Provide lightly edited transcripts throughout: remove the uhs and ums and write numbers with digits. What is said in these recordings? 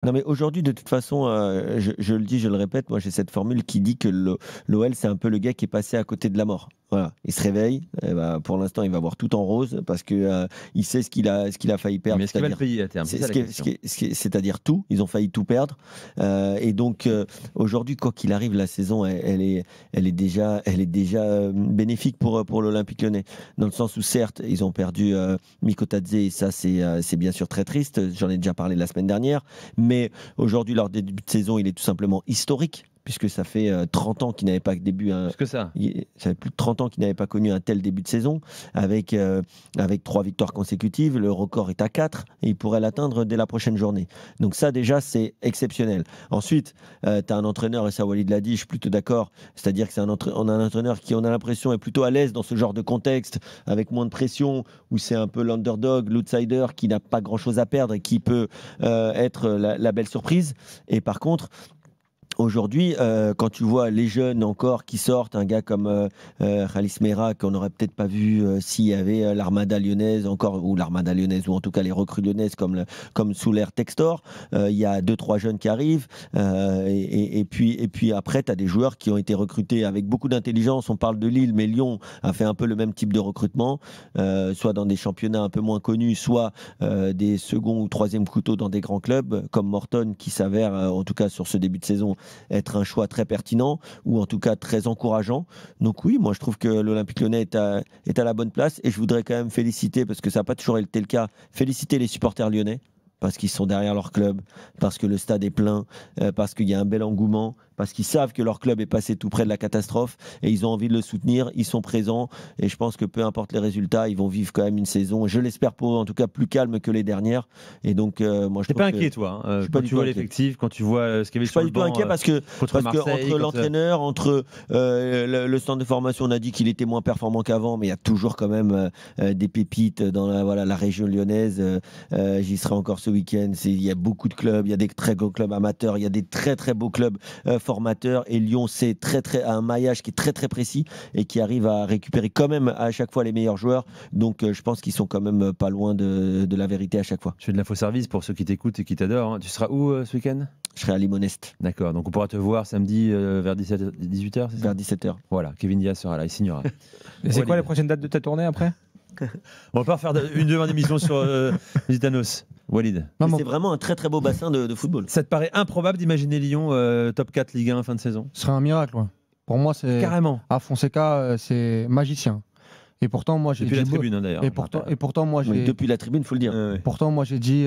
Non, mais aujourd'hui, de toute façon, je le dis, je le répète, moi j'ai cette formule qui dit que l'OL, c'est un peu le gars qui est passé à côté de la mort. Voilà, il se réveille, eh ben, pour l'instant, il va voir tout en rose parce que il sait ce qu'il a failli perdre, Mais est-ce qu'il va le c'est-à-dire payer à terme? C'est ça la question. c'est-à-dire tout. Ils ont failli tout perdre. Et donc, aujourd'hui, quoi qu'il arrive, la saison, elle est déjà bénéfique pour l'Olympique Lyonnais. Dans le sens où, certes, ils ont perdu Mikotadze, et ça, c'est bien sûr très triste. J'en ai déjà parlé la semaine dernière. Mais aujourd'hui, leur début de saison, il est tout simplement historique, puisque ça fait 30 ans qu'ils n'avaient pas Plus que ça. ça fait plus de 30 ans qu'ils n'avaient pas connu un tel début de saison, avec 3 victoires consécutives. Le record est à 4 et ils pourraient l'atteindre dès la prochaine journée. Donc ça, déjà, c'est exceptionnel. Ensuite, tu as un entraîneur, et ça, Walid l'a dit, je suis plutôt d'accord, c'est-à-dire que on a un entraîneur qui, on a l'impression, est plutôt à l'aise dans ce genre de contexte, avec moins de pression, où c'est un peu l'underdog, l'outsider, qui n'a pas grand-chose à perdre et qui peut être la belle surprise. Et par contre, aujourd'hui, quand tu vois les jeunes encore qui sortent, un gars comme Khalis Mera, qu'on n'aurait peut-être pas vu s'il y avait l'Armada lyonnaise encore, ou l'Armada lyonnaise, ou en tout cas les recrues lyonnaises comme sous l'ère Textor, il y a 2-3 jeunes qui arrivent, et puis après, tu as des joueurs qui ont été recrutés avec beaucoup d'intelligence. On parle de Lille, mais Lyon a fait un peu le même type de recrutement, soit dans des championnats un peu moins connus, soit des second ou troisième couteaux dans des grands clubs, comme Morton, qui s'avère, en tout cas sur ce début de saison, être un choix très pertinent ou en tout cas très encourageant. Donc oui, moi je trouve que l'Olympique Lyonnais est à la bonne place et je voudrais quand même féliciter, parce que ça n'a pas toujours été le cas, féliciter les supporters lyonnais parce qu'ils sont derrière leur club, parce que le stade est plein, parce qu'il y a un bel engouement, parce qu'ils savent que leur club est passé tout près de la catastrophe et ils ont envie de le soutenir, ils sont présents et je pense que peu importe les résultats, ils vont vivre quand même une saison, je l'espère pour eux en tout cas, plus calme que les dernières. Et donc moi je T'es trouve pas que inquiet, toi, je suis pas quand du tu tout vois inquiet. l'effectif, quand tu vois ce qu'il y avait Je suis sur pas le du tout banc inquiet parce que Marseille, entre l'entraîneur, entre le centre de formation, on a dit qu'il était moins performant qu'avant, mais il y a toujours quand même des pépites dans la région lyonnaise. J'y serai encore ce week-end. Il y a beaucoup de clubs, il y a des très gros clubs amateurs, il y a des très très beaux clubs formateurs. Et Lyon, c'est a un maillage qui est très très précis et qui arrive à récupérer quand même à chaque fois les meilleurs joueurs. Donc je pense qu'ils sont quand même pas loin de la vérité à chaque fois. Je fais de l'info-service pour ceux qui t'écoutent et qui t'adorent. Tu seras où ce week-end? Je serai à Limonest. D'accord, donc on pourra te voir samedi vers 18h, c'est ça? Vers 17h. Voilà, Kevin Diaz sera là, il signera. Et c'est quoi les prochaines dates de ta tournée après? On va pas refaire une demi-heure d'émission sur Lusitanos. Walid. C'est vraiment un très très beau bassin de football. Ça te paraît improbable d'imaginer Lyon top 4 Ligue 1 fin de saison? Ce serait un miracle, ouais. Pour moi, c'est. Carrément. À Fonseca, c'est magicien. Et pourtant, moi, j'ai Depuis la dit- tribune, d'ailleurs. Et pourtant, moi, j'ai. Depuis la tribune, il faut le dire. Pourtant, moi, j'ai dit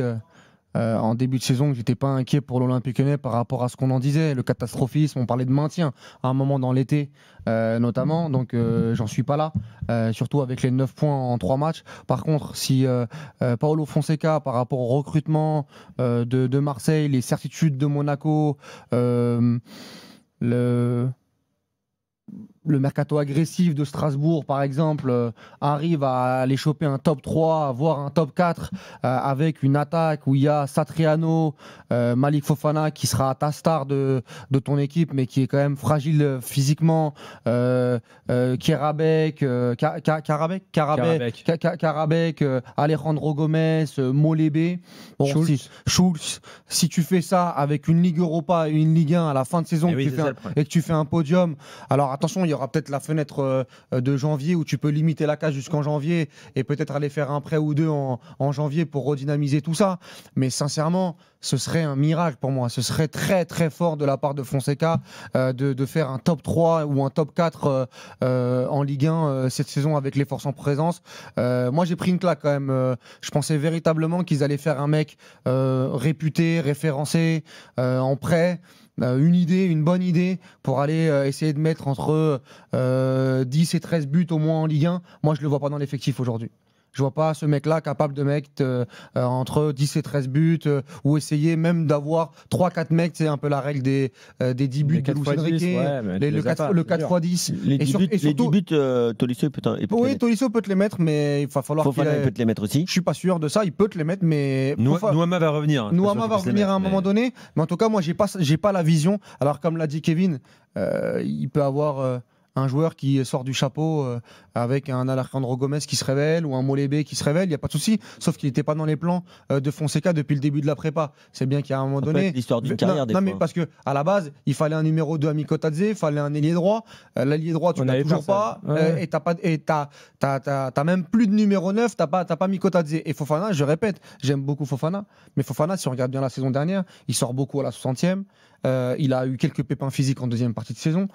en début de saison que j'étais pas inquiet pour l'Olympique Lyonnais par rapport à ce qu'on en disait, le catastrophisme. On parlait de maintien à un moment dans l'été, notamment. Donc, j'en suis pas là. Surtout avec les 9 points en 3 matchs. Par contre, si Paolo Fonseca, par rapport au recrutement de Marseille, les certitudes de Monaco, le mercato agressif de Strasbourg, par exemple, arrive à aller choper un top 3, voire un top 4, avec une attaque où il y a Satriano, Malik Fofana, qui sera à ta star de ton équipe, mais qui est quand même fragile physiquement, Karabek, Alejandro Gomez, Molébé, Schulz. Si tu fais ça avec une Ligue Europa et une Ligue 1 à la fin de saison et que tu fais un podium, alors attention, il y aura peut-être la fenêtre de janvier où tu peux limiter la case jusqu'en janvier et peut-être aller faire un prêt ou deux en janvier pour redynamiser tout ça. Mais sincèrement, ce serait un miracle pour moi. Ce serait très très fort de la part de Fonseca de faire un top 3 ou un top 4 en Ligue 1 cette saison avec les forces en présence. Moi, j'ai pris une claque quand même. Je pensais véritablement qu'ils allaient faire un mec réputé, référencé, en prêt. Une bonne idée pour aller essayer de mettre entre 10 et 13 buts au moins en Ligue 1. Moi, je ne le vois pas dans l'effectif aujourd'hui. Je vois pas ce mec-là capable de mettre entre 10 et 13 buts ou essayer même d'avoir 3-4 mecs. C'est un peu la rèle des 10 buts de Luis Enrique. Le 4x10. Les 10 buts, Tolisso peut te les mettre. Tolisso peut te les mettre, mais il va falloir Fofana peut te les mettre aussi. Je suis pas sûr de ça. Il peut te les mettre, mais Nouama va revenir. Nouama va revenir à un moment donné. Mais en tout cas, moi, j'ai pas la vision. Alors, comme l'a dit Kevin, il peut avoir un joueur qui sort du chapeau avec un Alejandro Gomez qui se révèle ou un Molébé qui se révèle, il n'y a pas de souci. Sauf qu'il n'était pas dans les plans de Fonseca depuis le début de la prépa. C'est bien qu'à un moment donné. L'histoire d'une carrière, des non, fois. mais parce qu'à la base, il fallait un numéro 2 à Mikotadze, il fallait un ailier droit. L'ailier droit, tu n'as toujours pas. Et t'as même plus de numéro 9, t'as pas Mikotadze. Et Fofana, je répète, j'aime beaucoup Fofana. Mais Fofana, si on regarde bien la saison dernière, il sort beaucoup à la 60e. Il a eu quelques pépins physiques en deuxième partie de saison.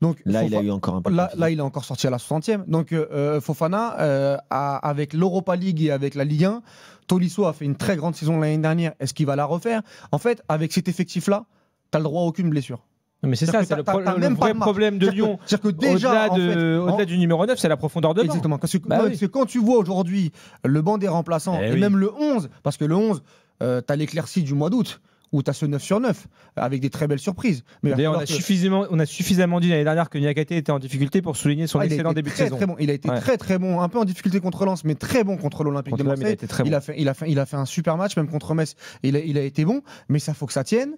Donc, là, il a eu encore un peu. Là, il est encore sorti à la 60e. Donc, Fofana, avec l'Europa League et avec la Ligue 1, Tolisso a fait une très grande saison l'année dernière. Est-ce qu'il va la refaire? En fait, avec cet effectif-là, tu as le droit à aucune blessure. Mais c'est ça, c'est le vrai problème de Lyon. C'est-à-dire que déjà, au-delà du numéro 9, c'est la profondeur de banc. Exactement. Parce que quand tu vois aujourd'hui le banc des remplaçants et même le 11, parce que le 11, tu as l'éclaircie du mois d'août, où tu as ce 9 sur 9, avec des très belles surprises. Mais d'ailleurs, on a suffisamment dit l'année dernière que Niakate était en difficulté pour souligner son excellent début de saison. Très bon. Il a été très très bon, un peu en difficulté contre Lens, mais très bon contre l'Olympique de Marseille. Il a fait un super match, même contre Metz, il a été bon, mais ça faut que ça tienne.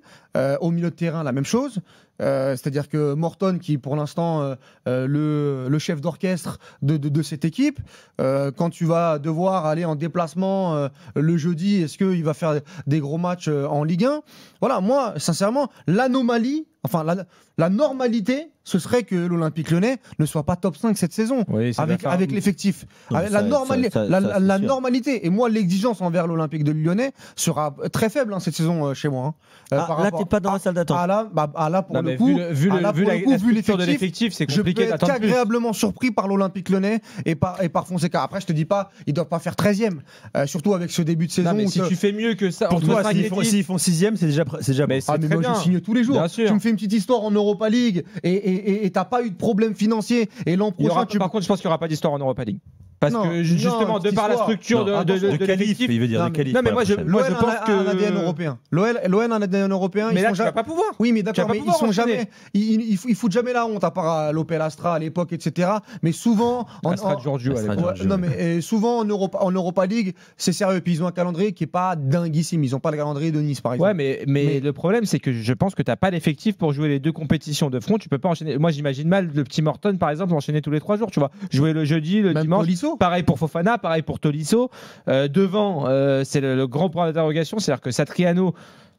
Au milieu de terrain, la même chose. C'est-à-dire que Morton, qui est pour l'instant le chef d'orchestre de cette équipe, quand tu vas devoir aller en déplacement le jeudi, est-ce qu'il va faire des gros matchs en Ligue 1? Voilà, moi, sincèrement, l'anomalie, enfin la normalité, ce serait que l'Olympique Lyonnais ne soit pas top 5 cette saison, avec l'effectif. La normalité. Et moi, l'exigence envers l'Olympique de Lyonnais sera très faible cette saison chez moi. Là, tu n'es pas dans la salle d'attente. Là, pour le coup, vu l'effectif, c'est compliqué d'attendre. Je peux être agréablement surpris par l'Olympique Lyonnais et par Fonseca. Après, je te dis pas, ils ne doivent pas faire 13e, surtout avec ce début de saison. Non, mais si tu fais mieux que ça, pour toi, s'ils font 6e, c'est déjà. Mais moi, je signe tous les jours. Tu me fais une petite histoire en Europa League et t'as pas eu de problème financier. Et l'an prochain, par contre, je pense qu'il n'y aura pas d'histoire en Europa League. Parce que justement, de par la structure de qualif, il veut dire de qualif. Non, mais moi je pense que un ADN européen. L'OL a un ADN européen. Mais là, tu vas pas pouvoir. Oui, mais d'accord, mais ils sont jamais. Ils foutent jamais la honte, à part l'Opel Astra à l'époque, etc. Mais souvent, souvent en Europa League, c'est sérieux. Puis ils ont un calendrier qui est pas dinguissime. Ils ont pas le calendrier de Nice, par exemple. Ouais, mais le problème, c'est que je pense que t'as pas l'effectif pour jouer les deux compétitions de front. Tu peux pas enchaîner. Moi, j'imagine mal le petit Morton, par exemple, enchaîner tous les 3 jours. Tu vois, jouer le jeudi, le dimanche. Pareil pour Fofana, pareil pour Tolisso. Devant, c'est le grand point d'interrogation, c'est-à-dire que Satriano,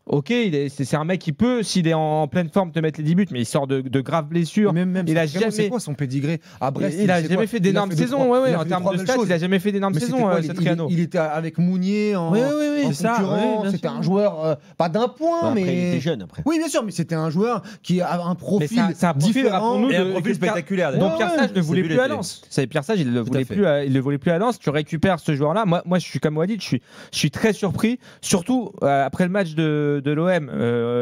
ok, c'est un mec qui peut, s'il est en pleine forme, te mettre les 10 buts, mais il sort de graves blessures. Il a jamais. C'est quoi son pédigré à Brest? Il a jamais fait d'énormes saisons. En termes de stats, il a jamais fait d'énormes saisons. Satriano. Il était avec Mounier en concurrent. C'était un joueur pas d'un point, mais il était jeune après. Oui, bien sûr, mais c'était un joueur qui a un profil différent et un profil spectaculaire. Donc Pierre Sage ne voulait plus à Lens. Pierre Sage, il ne le voulait plus à Lens. Tu récupères ce joueur-là. Moi, je suis comme Walid, je suis très surpris, surtout après le match de l'OM.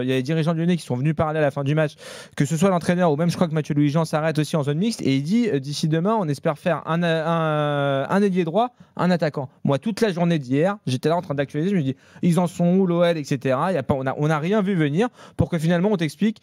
Il y a les dirigeants lyonnais qui sont venus parler à la fin du match, que ce soit l'entraîneur ou même je crois que Mathieu Louis-Jean s'arrête aussi en zone mixte et il dit d'ici demain on espère faire un ailier droit, un attaquant. Moi toute la journée d'hier j'étais là en train d'actualiser, je me dis ils en sont où l'OL, etc. On n'a rien vu venir pour que finalement on t'explique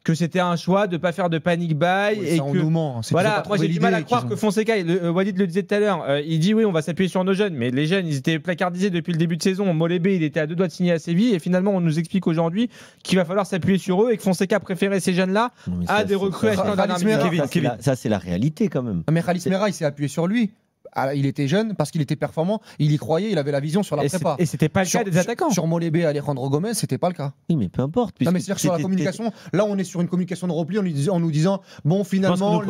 que c'était un choix de ne pas faire de panic buy et que voilà, moi j'ai du mal à croire que Fonseca, Walid le disait tout à l'heure, il dit oui on va s'appuyer sur nos jeunes, mais les jeunes ils étaient placardisés depuis le début de saison. Molébé il était à 2 doigts de signer à Séville et finalement on nous explique aujourd'hui qu'il va falloir s'appuyer sur eux et que Fonseca préférait ces jeunes là à des recrues achetés en dernière minute. Ça c'est la réalité quand même. Mais Khalis Mera il s'est appuyé sur lui. Il était jeune parce qu'il était performant, il y croyait, il avait la vision sur la prépa. Et c'était pas le cas des attaquants. Sur Molébé et Alejandro Gomez, c'était pas le cas. Oui, mais peu importe. Non, mais c'est-à-dire sur la communication, là on est sur une communication de repli en nous disant bon finalement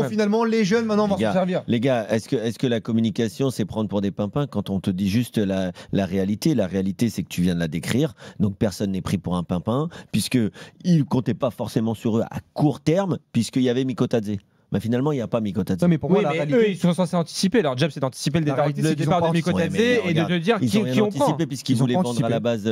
finalement les jeunes maintenant vont s'en servir. Les gars, est-ce que la communication c'est prendre pour des pimpins quand on te dit juste la réalité? La réalité c'est que tu viens de la décrire, donc personne n'est pris pour un pimpin puisque ils comptaient pas forcément sur eux à court terme puisqu'il y avait Mikotadze. Mais finalement, il n'y a pas Mikotadze. Mais pour moi, eux, ils sont censés anticiper. Leur job, c'est d'anticiper le départ de Mikotadze et de te dire qui on prend. Puisqu'ils voulaient vendre à la base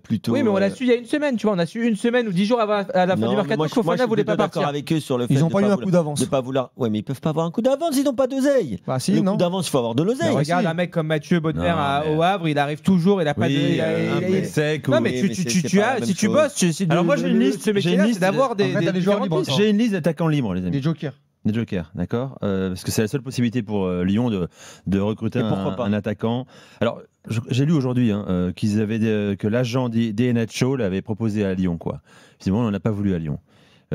plutôt. Oui, mais on l'a su il y a une semaine. Tu vois, on a su une semaine ou 10 jours à la fin du mercato. Fofana voulait pas partir. Avec eux sur le fait ils n'ont pas eu un coup d'avance. De pas vouloir. Ouais, mais ils peuvent pas avoir un coup d'avance. Ils n'ont pas d'oseille. Le coup d'avance, il faut avoir de l'oseille. Regarde un mec comme Mathieu Bodmer au Havre, il arrive toujours. Il a pas de. Sec. Non, mais si tu bosses. Alors moi, j'ai une liste. C'est d'avoir des joueurs libres. J'ai une liste d'attaquants libres, les amis. Des jokers. Des jokers, d'accord, parce que c'est la seule possibilité pour Lyon de recruter un attaquant. Alors, j'ai lu aujourd'hui que l'agent d'Iheanacho l'avait proposé à Lyon, quoi. Finalement, on n'en a pas voulu à Lyon.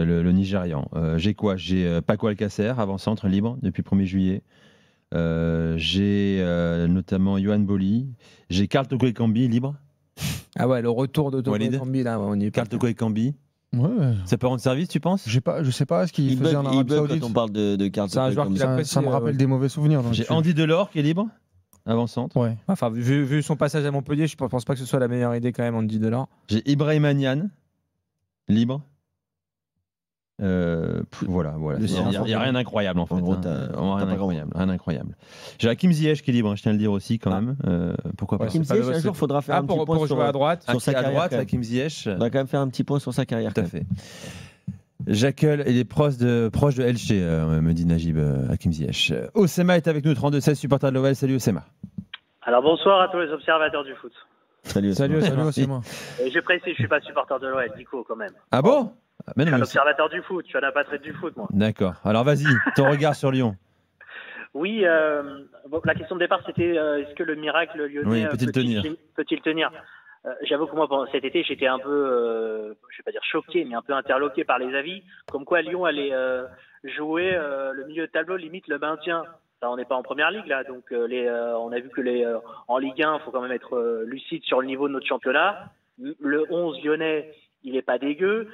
le Nigérian. J'ai quoi? J'ai Paco Alcacer, avant-centre libre depuis 1er juillet. J'ai notamment Yohan Boli. J'ai Karl Toko Ekambi libre. Ah ouais, le retour de Toko Ekambi là, on y est. Karl Toko Ekambi. Ouais. Ça peut rendre service, tu penses? Je sais pas ce qu'il faisait en Arabie Saoudite. Quand on parle de Karl C'est un joueur qui apprécie. Ça me rappelle des mauvais souvenirs. J'ai Andy Delors qui est libre, avant-centre. Ouais. Enfin, vu son passage à Montpellier, je pense pas que ce soit la meilleure idée quand même, Andy Delors. J'ai Ibrahim Niane, libre. Voilà. Il n'y a rien d'incroyable en fait. Rien d'incroyable. J'ai Hakim Ziyech qui est libre, je tiens à le dire aussi quand même. Pourquoi pas? Hakim Ziyech, un jour, il faudra faire un petit point jouer à droite. Sur sa carrière. Hakim Ziyech. On va quand même faire un petit point sur sa carrière. Tout à fait. Jakel est proche de LG, me dit Najib Hakim Ziyech. Osema est avec nous, 32-16, supporter de l'OL. Salut Osema. Alors bonsoir à tous les observateurs du foot. Salut Osema. J'ai précisé, je ne suis pas supporter de l'OL, Nico, quand même. Ah bon? Je suis un observateur du foot, je suis un apatride du foot, moi. D'accord. Alors vas-y, ton regard sur Lyon. Oui, la question de départ, c'était est-ce que le miracle lyonnais peut-il tenir? J'avoue que moi, cet été, j'étais un peu, je vais pas dire choqué, mais un peu interloqué par les avis, comme quoi Lyon allait jouer le milieu de tableau, limite le maintien. Là, on n'est pas en première ligue, là, donc on a vu que en Ligue 1, il faut quand même être lucide sur le niveau de notre championnat. Le 11 lyonnais, il n'est pas dégueu.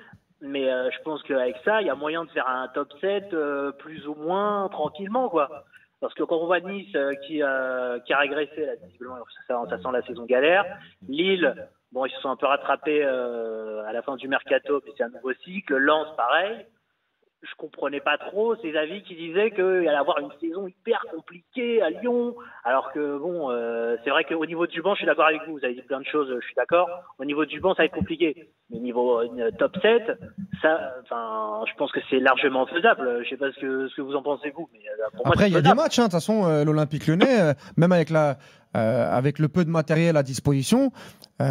Mais je pense qu'avec ça, il y a moyen de faire un top 7 plus ou moins tranquillement, quoi. Parce que quand on voit Nice qui a régressé, là, visiblement, ça sent la saison galère. Lille, bon, ils se sont un peu rattrapés à la fin du mercato, puis c'est un nouveau cycle. Lens, pareil. Je comprenais pas trop ces avis qui disaient qu'il allait avoir une saison hyper compliquée à Lyon, alors que bon, c'est vrai qu'au niveau du banc, je suis d'accord avec vous, vous avez dit plein de choses, je suis d'accord. Au niveau du banc, ça va être compliqué, mais au niveau top 7, ça, enfin, je pense que c'est largement faisable. Je sais pas ce que vous en pensez vous, mais pour moi, après il y a des matchs, de toute façon, l'Olympique Lyonnais, même avec le peu de matériel à disposition,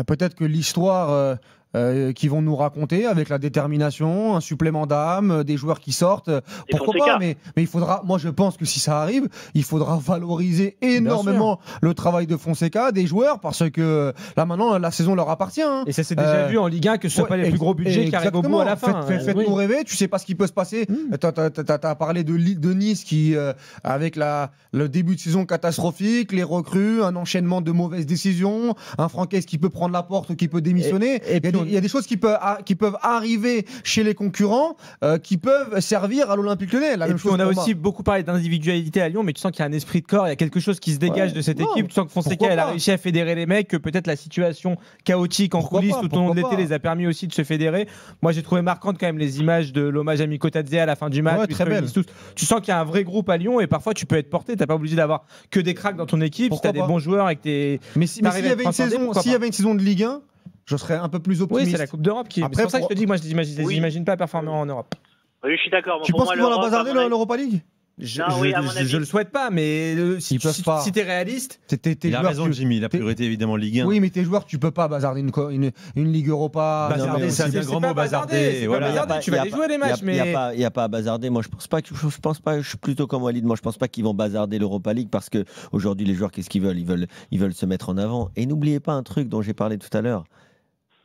peut-être que l'histoire qui vont nous raconter avec la détermination, un supplément d'âme, des joueurs qui sortent. Pourquoi pas, mais il faudra, moi je pense que si ça arrive, il faudra valoriser énormément le travail de Fonseca, des joueurs, parce que là maintenant la saison leur appartient. Hein. Et ça s'est déjà vu en Ligue 1 que ce ne soit pas les plus gros budgets qui arrivent au bout à la fin. Faites-nous rêver, tu sais pas ce qui peut se passer. Tu as parlé de Nice qui, avec le début de saison catastrophique, les recrues, un enchaînement de mauvaises décisions, un Francaise qui peut prendre la porte ou qui peut démissionner. Il y a des choses qui peuvent arriver chez les concurrents qui peuvent servir à l'Olympique Lyonnais. Et puis on a aussi beaucoup parlé d'individualité à Lyon, mais tu sens qu'il y a un esprit de corps, il y a quelque chose qui se dégage de cette équipe. Tu sens que Fonseca a réussi à fédérer les mecs, que peut-être la situation chaotique en coulisses tout au long de l'été les a permis aussi de se fédérer. Moi j'ai trouvé marquante quand même les images de l'hommage à Miko Tadze à la fin du match. Très belle. Tu sens qu'il y a un vrai groupe à Lyon et parfois tu peux être porté. T'as pas obligé d'avoir que des cracks dans ton équipe. Si t'as des bons joueurs et que t'es. Mais s'il y avait une saison de Ligue 1. Je serais un peu plus optimiste. Oui, c'est la Coupe d'Europe qui. C'est pour ça que je te dis, moi, je ne les imagine pas performer en Europe. Oui, je suis d'accord. Tu penses qu'ils vont la bazarder l'Europa League? Je le souhaite pas, mais si t'es réaliste. Il a raison, Jimmy. La priorité, évidemment, Ligue 1. Oui, mais tes joueurs, tu peux pas bazarder une Ligue Europa. Bazarder, c'est un grand mot, bazarder. Tu vas les jouer les matchs, mais. Il n'y a pas à bazarder. Moi, je pense pas. Je suis plutôt comme Walid. Moi, je pense pas qu'ils vont bazarder l'Europa League parce que aujourd'hui, les joueurs, qu'est-ce qu'ils veulent? Ils veulent se mettre en avant. Et n'oubliez pas un truc dont j'ai parlé tout à l'heure.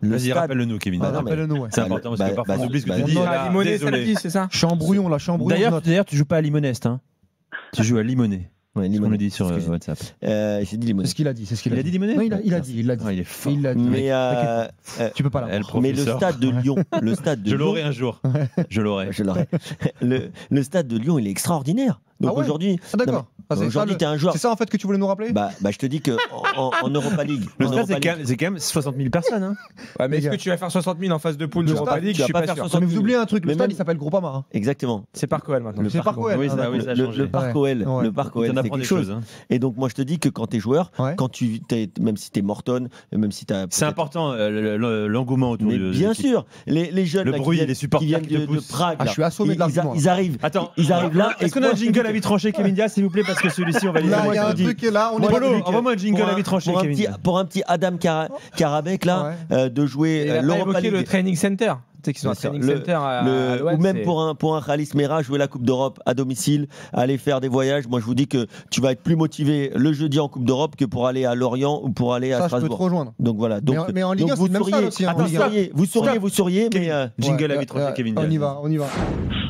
Vas-y, rappelle-le-nous, Kevin. Rappelle-le-nous, ouais. C'est important parce que parfois on oublie ce que tu dis. Limonest, c'est ça? Je suis en brouillon, là. D'ailleurs, tu joues pas à Limonest, hein? Tu joues à Limonest. Ouais, ce qu'on nous dit sur WhatsApp. J'ai dit Limonest. C'est ce qu'il a dit. Il a dit Limonest? Non, il a dit. Ah, il est fort. Mais tu peux pas l'avoir. Mais le stade de Lyon, je l'aurai un jour. Je l'aurai. Le stade de Lyon, il est extraordinaire. Donc aujourd'hui, d'accord. Aujourd'hui, tu es un joueur. C'est ça en fait que tu voulais nous rappeler? Je te dis que en Europa League, le stade c'est quand même 60 000 personnes. Hein. Ouais, mais est-ce que tu vas faire 60 000 en phase de poule d'Europa League? Je suis pas sûr. Mais vous oubliez un truc, le stade il s'appelle Groupama. Exactement. C'est Parc OL maintenant. C'est Parc OL. Oui, ça a changé. Le Parc OL, c'est quelque chose. Et donc moi je te dis que quand tu es joueur, quand tu même si tu es Morton, même si tu as. C'est important l'engouement autour de. Bien sûr, les jeunes. Le bruit, les supporters de Prague. Je suis assommé de l'argument. Ils arrivent. Attends, ils arrivent là. Est-ce qu'on a un jingle à vie tranchée, Kevin Diaz, s'il vous plaît, parce que celui-ci on va les. Là, il y a un truc là, on est Polo, envoie-moi un jingle à vie tranchée, pour un petit Adam Karabek là, de jouer l'Europa League. Le training center. sais qu'ils ont un training center à l'Ouest, ou même pour un Khalis Mera, jouer la Coupe d'Europe à domicile, aller faire des voyages. Moi, je vous dis que tu vas être plus motivé le jeudi en Coupe d'Europe que pour aller à Lorient ou pour aller à Strasbourg. Je peux te rejoindre. Donc voilà. Donc, mais en Ligue 1, c'est même ça aussi. Vous souriez, mais jingle à vitre Kevin. On y va.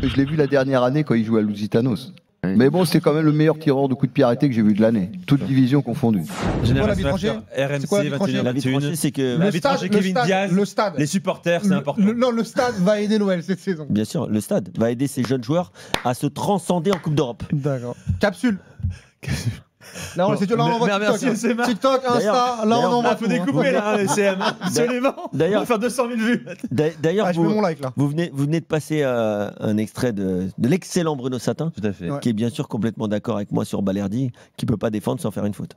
Je l'ai vu la dernière année quand il jouait à Lusitanos. Mais bon, c'est quand même le meilleur tireur de coups de pied arrêtés que j'ai vu de l'année. Toute division confondue. RMC 21h21. C'est que l'arbitrage Kevin Diaz, le stade, les supporters, c'est important. Non, le stade va aider l'OL cette saison. Bien sûr, le stade va aider ces jeunes joueurs à se transcender en Coupe d'Europe. D'accord. Capsule. Là, on envoie TikTok, Insta, là, on envoie. Il faut découper, là, les CM. Absolument. D'ailleurs, on va faire 200 000 vues. D'ailleurs, je mets mon like, là. vous venez de passer un extrait de l'excellent Bruno Satin, tout à fait, qui est bien sûr complètement d'accord avec moi sur Balerdi, qui ne peut pas défendre sans faire une faute.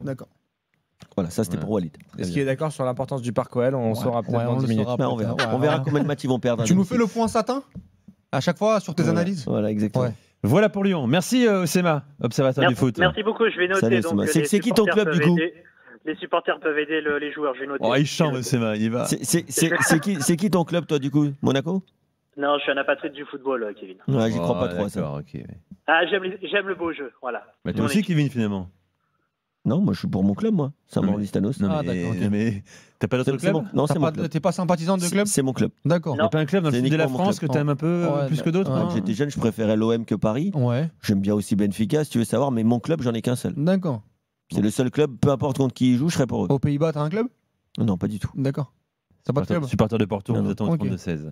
D'accord. Voilà, ça c'était pour Walid. Est-ce qu'il est d'accord sur l'importance du Parc OL? On saura peut-être dans 10 minutes. On verra combien de matchs ils vont perdre. Tu nous fais le point Satin à chaque fois sur tes analyses? Voilà, exactement. Voilà pour Lyon. Merci Osema, observateur du foot. Merci beaucoup, je vais noter. Salut, donc, c'est qui ton club du coup? Les supporters peuvent aider les joueurs, je vais noter. Oh, il chante Osema, il va. C'est qui ton club toi du coup? Monaco? Non, je suis un apatride du football, Kevin. Ouais, j'y crois pas trop à ça. Okay. Ah, j'aime le beau jeu, voilà. Mais toi aussi, Kevin, finalement. Non, moi je suis pour mon club, moi. Saint-Maur-Listanos. Ah, d'accord. Mais t'as pas d'autre club? Non, c'est mon club. T'es pas sympathisant de club? C'est mon club. D'accord. T'as pas un club dans le sud de la France que t'aimes un peu plus que d'autres? Quand j'étais jeune, je préférais l'OM que Paris. Ouais. J'aime bien aussi Benfica, si tu veux savoir, mais mon club, j'en ai qu'un seul. D'accord. C'est le seul club, peu importe contre qui il joue, je serais pour eux. Aux Pays-Bas, t'as un club? Non, pas du tout. D'accord. T'as pas de club? Supporter de Porto, on attend au 32-16.